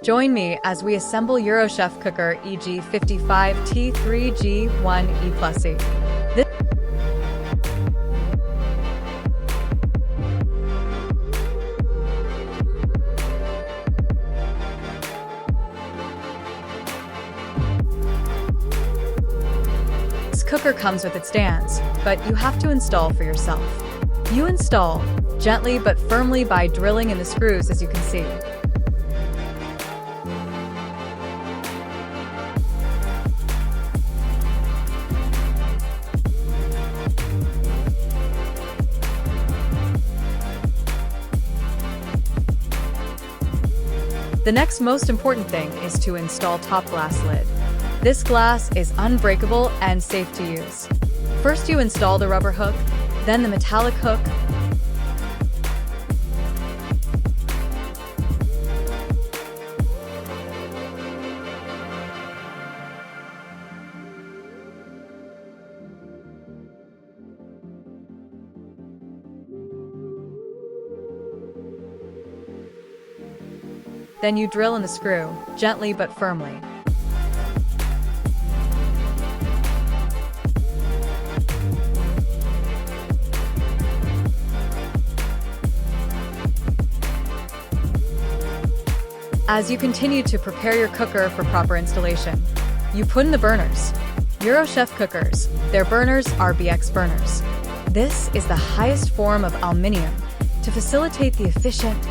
Join me as we assemble Eurochef cooker EGT55-3G-1E+E. This cooker comes with its stands, but you have to install for yourself. You install gently but firmly by drilling in the screws, as you can see. The next most important thing is to install top glass lid. This glass is unbreakable and safe to use. First you install the rubber hook, then the metallic hook. Then you drill in the screw, gently but firmly. As you continue to prepare your cooker for proper installation, you put in the burners. Eurochef cookers, their burners are BX burners. This is the highest form of aluminium to facilitate the efficient,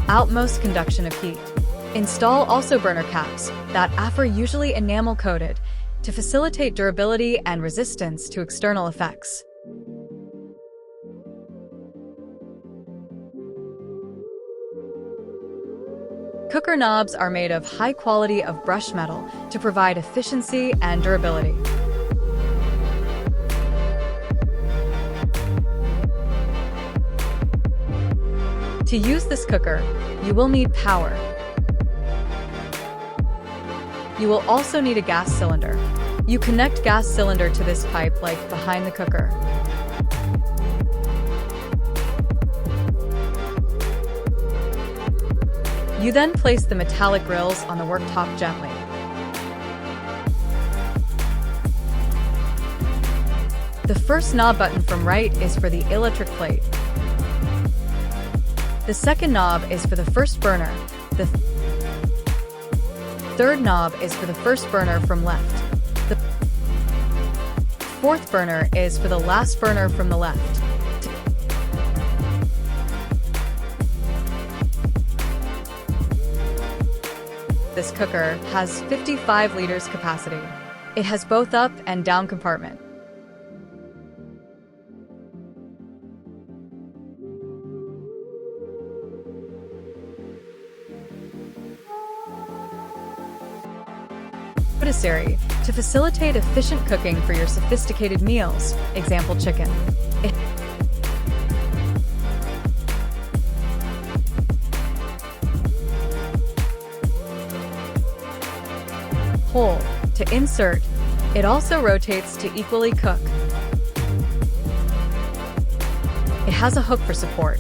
outmost conduction of heat. Install also burner caps that are usually enamel coated to facilitate durability and resistance to external effects. Cooker knobs are made of high quality of brushed metal to provide efficiency and durability. To use this cooker, you will need power. You will also need a gas cylinder. You connect gas cylinder to this pipe like behind the cooker. You then place the metallic grills on the worktop gently. The first knob button from right is for the electric plate. The second knob is for the first burner. The third knob is for the first burner from left. The fourth burner is for the last burner from the left. This cooker has 55 liters capacity. It has both up and down compartment. Rotisserie to facilitate efficient cooking for your sophisticated meals, example chicken. Hole to insert. It also rotates to equally cook. It has a hook for support.